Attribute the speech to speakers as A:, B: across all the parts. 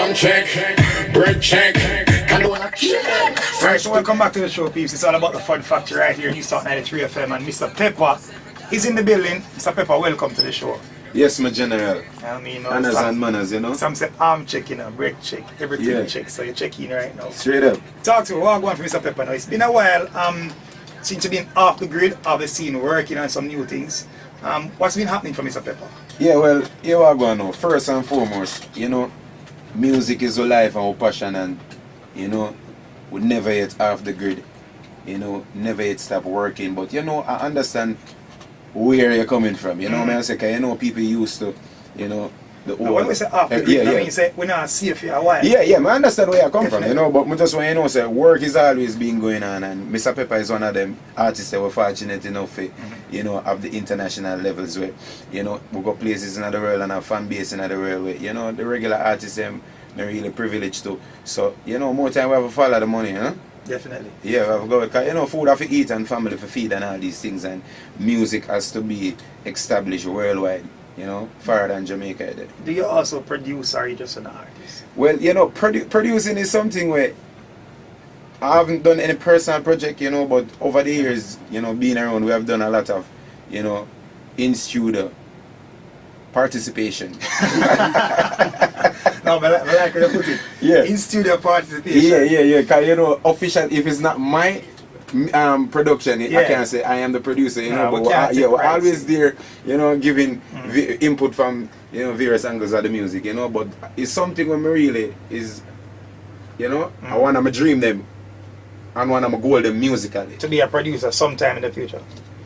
A: Rum check, bread check.
B: Alright, so welcome back to the show, peeps. It's all about the Fun Factory right here, New Start 93 FM, and Mr. Peppa is in the building. Mr. Peppa, welcome to the show.
C: Yes, my general.
B: I mean,
C: manners and manners, you know.
B: Some say arm check, you know, break check, everything check. So you're checking right now.
C: Straight up.
B: Talk to me. What going for Mr. Peppa now? It's been a while since you've been off the grid, off the scene, working on some new things. What's been happening for Mr. Peppa?
C: Yeah, well, here we go now. First and foremost, you know, music is our life and our passion, and you know, we never yet off the grid. You know, never yet stop working. But you know, I understand where you're coming from. You know what I say? Cause you know, people used to, you know, the old.
B: When we say off the grid, I mean, you say we're not safe for a while.
C: Yeah, I understand where you come from, you know, but I just want you know, say work is always been going on, and Mr. Peppa is one of them artists that were fortunate enough to, you know, have the international levels where, you know, we go places in the world and have fan base in the world where, you know, the regular artists them not really privileged to. So, you know, more time we have to follow the money, you know?
B: Definitely.
C: Yeah, we have to go, because, you know, food have to eat and family to feed and all these things, and music has to be established worldwide, you know, far than Jamaica did.
B: Do you also produce, or are you just an artist?
C: Well, you know, producing is something where I haven't done any personal project, you know, but over the years, you know, being around, we have done a lot of, you know, in-studio participation.
B: No, but I like how you put it.
C: Yeah.
B: In-studio participation.
C: Yeah, because, you know, official, if it's not my production, I can't say I am the producer, you know, but we're always there, you know, giving input from, you know, various angles of the music, you know, but it's something when me really is, you know, I want to dream them and want to goal them musically.
B: To be a producer sometime in the future.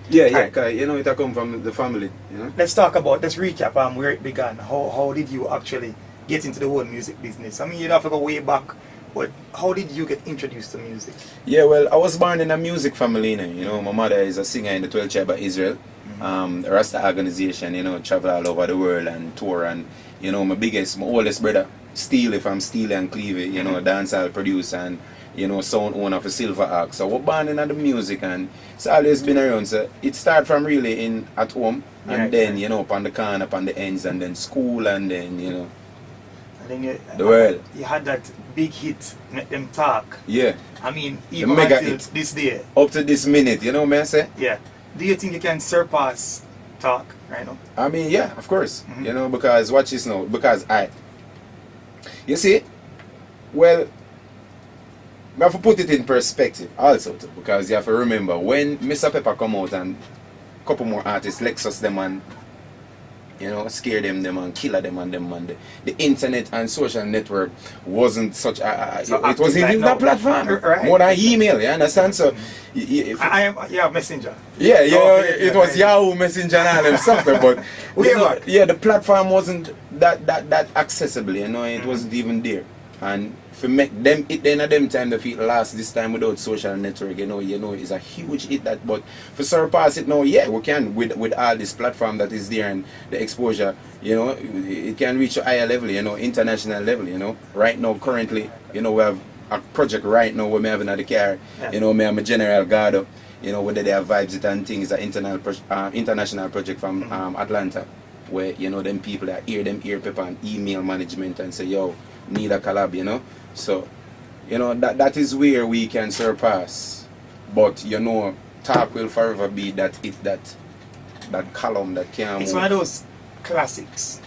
C: Yeah, because, you know, it come from the family, you know.
B: Let's recap where it began. How did you actually get into the whole music business? I mean, you'd have to go way back, but how did you get introduced to music?
C: Yeah, well, I was born in a music family, you know. My mother is a singer in the 12th tribe of Israel. The Rasta organization, you know, travel all over the world and tour, and, you know, my oldest brother, Steely from Steely and Cleve, you know, dancehall producer and, you know, sound owner for Silver Arc. So we're born in the music, and it's always been around. So it started from really at home, and then, you know, upon the corner, upon the ends, and then school, and then, you know, the world.
B: You had that big hit, Make Them Talk.
C: Yeah.
B: I mean,
C: the
B: even
C: mega
B: until
C: hit.
B: this day.
C: Up to this minute, you know what I say?
B: Yeah. Do you think you can surpass Talk right now?
C: I mean, yeah, of course. You know, because watch this now. Because you see, well, we have to put it in perspective also too, because you have to remember when Mr. Peppa come out and a couple more artists, Lexus them and, you know, scare them and killer them and the internet and social network wasn't such a it wasn't even a platform, right? More than email, you understand? So
B: you have Messenger.
C: Yeah, you know, it was Yahoo Messenger and all them stuff, but you know, yeah, the platform wasn't that accessible, you know, it wasn't even there. And for make them it then at them time the feel last this time without social network, you know, it's a huge hit that, but for surpass it now, yeah, we can with all this platform that is there and the exposure, you know, it can reach a higher level, you know, international level, you know. Right now currently, you know, we have a project right now where we have in the car, you know, me and my general guard up, you know, whether they have vibes it and things, an international project from Atlanta, where, you know, them people that hear Peppa and email management and say, yo, need a collab, you know. So, you know, that is where we can surpass. But, you know, Talk will forever be that column that can
B: It's one of those classics.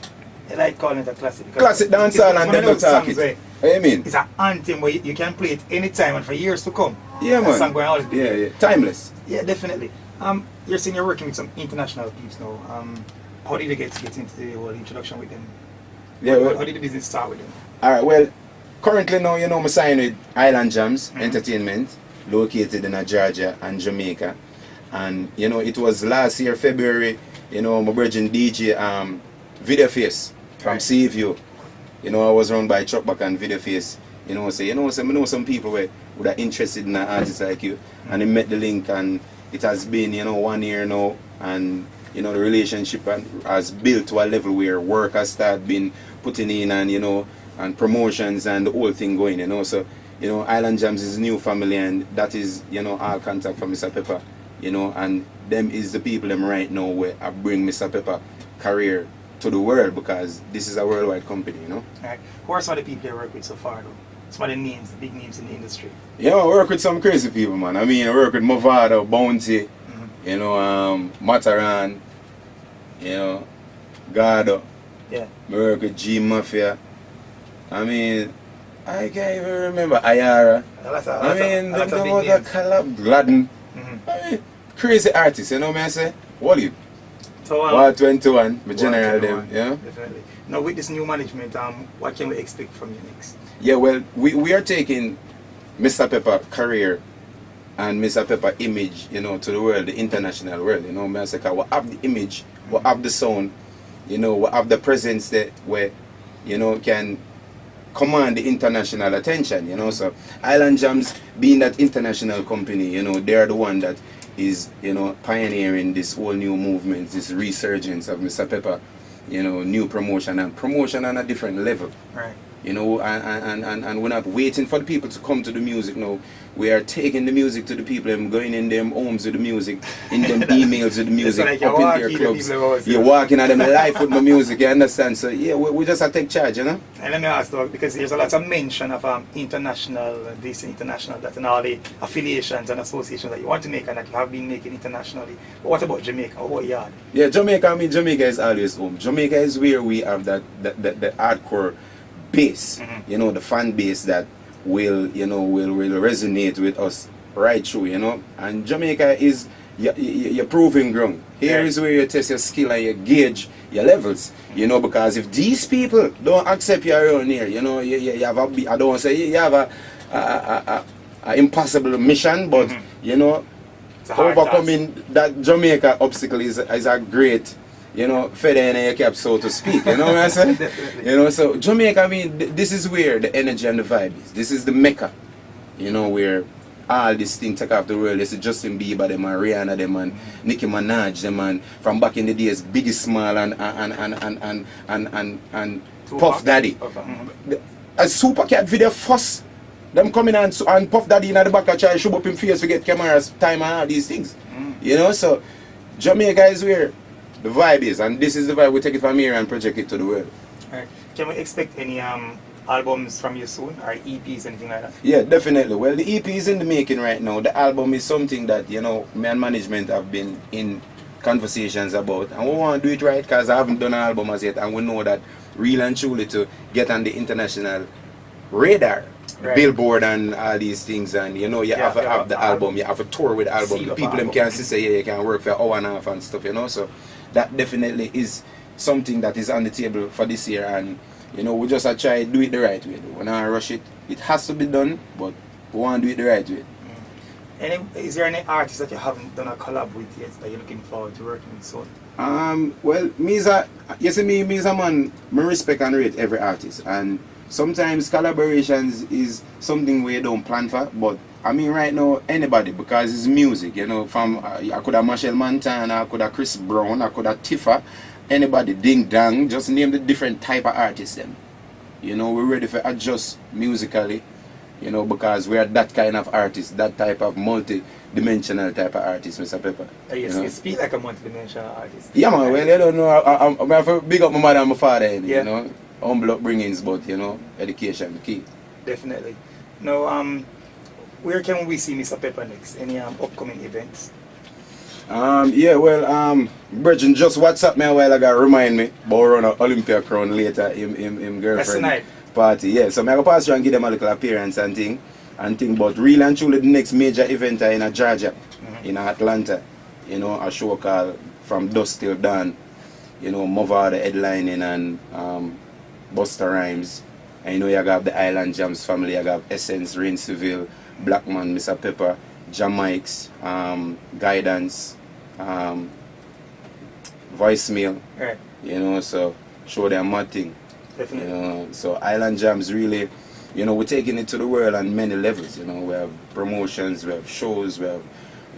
B: I like calling it a classic.
C: Classic dancehall and then the Talk it. I mean,
B: it's an anthem where you can play it anytime and for years to come.
C: Yeah, man.
B: Song going always be
C: yeah, timeless.
B: Yeah, definitely. You're saying you're working with some international peeps now. How did you get into the whole introduction with them?
C: Yeah, well,
B: how did the business start with them?
C: Alright, well, currently now, you know, I'm signed with Island Jams Entertainment, located in Georgia and Jamaica. And, you know, it was last year, February, you know, my virgin DJ, Video Face from Seaview. You know, I was run by Chuckback and Video Face. You know, I know some people who are interested in an artist like you. And they met the link, and it has been, you know, 1 year now. And, you know, the relationship has built to a level where work has started being putting in, and, you know, and promotions and the whole thing going, you know. So, you know, Island Jams is a new family, and that is, you know, all contact from Mr. Peppa, you know, and them is the people them right now where I bring Mr. Peppa career to the world, because this is a worldwide company, you know.
B: Right. Who are some of the people you work with so far, though? Some of the names, the big names in the industry.
C: Yeah, I work with some crazy people, man. I mean, I work with Movado, Bounty, you know, Mataran, you know, Gardo.
B: Yeah.
C: I work with G Mafia. I mean, I can't even remember Ayara. I mean, the other collab, Gladden. I mean, crazy artists, you know what I say? What do you?
B: So,
C: 121, my general them, yeah?
B: Definitely. Now, with this new management, what can we expect from you next?
C: Yeah, well, we are taking Mr. Peppa career and Mr. Peppa image, you know, to the world, the international world, you know, I say, we have the image, we have the sound, you know, we have the presence that where, you know, can command the international attention, you know. So Island Jams being that international company, you know, they're the one that is, you know, pioneering this whole new movement, this resurgence of Mr. Peppa, you know, new promotion and promotion on a different level.
B: Right.
C: You know, and we're not waiting for the people to come to the music now. We are taking the music to the people and going in them homes with the music, in them emails with the music,
B: like
C: up in their clubs. You're walking at them life with the music, you understand? So yeah, we just have to take charge, you know?
B: And let me ask though, because there's a lot of mention of international, this international, that, and all the affiliations and associations that you want to make and that you have been making internationally. But what about Jamaica? What about Yard?
C: Yeah, Jamaica, I mean, Jamaica is always home. Jamaica is where we have the hardcore base, you know, the fan base that will, you know, will resonate with us right through, you know. And Jamaica is your proving ground. Here is where you test your skill and you gauge your levels, you know, because if these people don't accept you around here, you know, you have a, I don't want to say you have a impossible mission, but you know, overcoming that Jamaica obstacle is a great, you know, feather in your cap, so to speak. You know what I'm saying? You know, so Jamaica, I mean, this is where the energy and the vibe is. This is the Mecca, you know, where all these things take off the world. There's Justin Bieber, them and Rihanna, them and Nicki Minaj, them and from back in the days, Biggie Small and Puff Daddy. A Super Cat video first, them coming and Puff Daddy in the back of try show up in face to get cameras, time and all these things. You know, so Jamaica is where the vibe is, and this is the vibe we take it from here and project it to the world.
B: Right. Can we expect any albums from you soon, or EPs, anything like that?
C: Yeah, definitely. Well, the EP is in the making right now. The album is something that, you know, me and management have been in conversations about, and we want to do it right because I haven't done an album as yet, and we know that real and truly to get on the international radar, Billboard and all these things, and you know, you have to have the album, you have to tour with the album. The people them can say, yeah, you can work for an hour and a half and stuff, you know. So that definitely is something that is on the table for this year, and you know, we just try to do it the right way. We're not rush it. It has to be done, but we want to do it the right way.
B: Is there any artist that you haven't done a collab with yet that you're looking forward to working with soon?
C: Well, me is a man, I respect and rate every artist, and sometimes collaborations is something we don't plan for, but I mean right now anybody, because it's music, you know, from I could have Machel Montana, I could have Chris Brown, I could have Tifa, anybody, Ding Dang, just name the different type of artists them. You know, we're ready for adjust musically, you know, because we are that kind of artist, that type of multi-dimensional type of artist, Mr. Peppa.
B: Yes, you speak like a multi-dimensional artist.
C: Yeah man, well you don't know, I have to big up my mother and my father, you know. Humble upbringings, but you know, education the key.
B: Definitely. Now, where can we see Mr. Peppa next? Any upcoming events?
C: Yeah, well, Virgin just WhatsApp me a while ago, remind me about run an Olympia crown later, him girlfriend
B: That's
C: party. Yeah, so I'm going to pass through and give them a little appearance and thing, but real and truly the next major event are in Georgia, in Atlanta. You know, a show called From Dusk Till Dawn. You know, Movada headlining and Busta Rhymes, and you know you have the Island Jams family, you have Essence, Rain Civil, Blackman, Mr. Peppa, Jamaics, Guidance, Voicemail, you know, so show them mad thing.
B: Definitely.
C: You know, so Island Jams really, you know, we're taking it to the world on many levels, you know, we have promotions, we have shows, we have,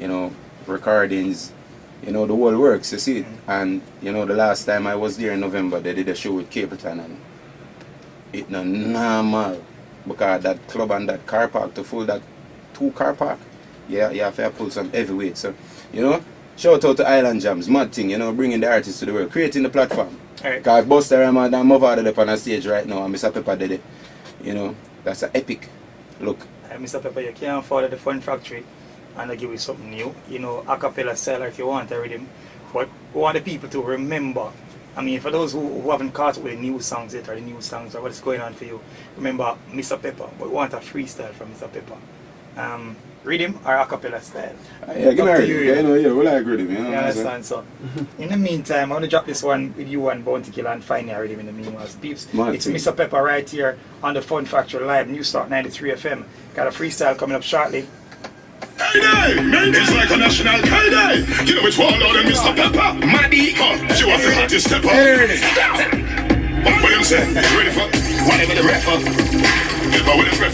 C: you know, recordings, you know, the whole works, you see it. And, you know, the last time I was there in November, they did a show with Capleton, and it's not normal, because that club and that car park, to full that 2 car park, yeah, you have to pull some heavy weight. So, you know, Shout out to Island Jams, mad thing, you know, bringing the artists to the world, creating the platform.
B: Right.
C: Because Buster Rhymes and Mother up on a stage right now, and Mr. Peppa did it. You know, that's an epic look.
B: Mr. Peppa, you can't follow the Fun Factory and I give you something new. You know, a cappella style if you want a rhythm. But we want the people to remember. I mean, for those who haven't caught up with the new songs yet, or the new songs, or what's going on for you, remember Mr. Peppa. But we want a freestyle from Mr. Peppa. Rhythm or a cappella style?
C: Yeah, give me a rhythm. Yeah, no, yeah, we like rhythm. You know
B: You understand, so. In the meantime, I'm going to drop this one with you and Bounty Killer and find a rhythm in the meanwhile. Peeps, it's Mr. Peppa right here on the Fun Factory Live, New Start 93 FM. Got a freestyle coming up shortly.
A: Hey, it's like a national holiday. You know it's all out of Mr. Peppa. Madiko, you have to have to step up. What do you say? You ready for whatever the ref for? What will the ref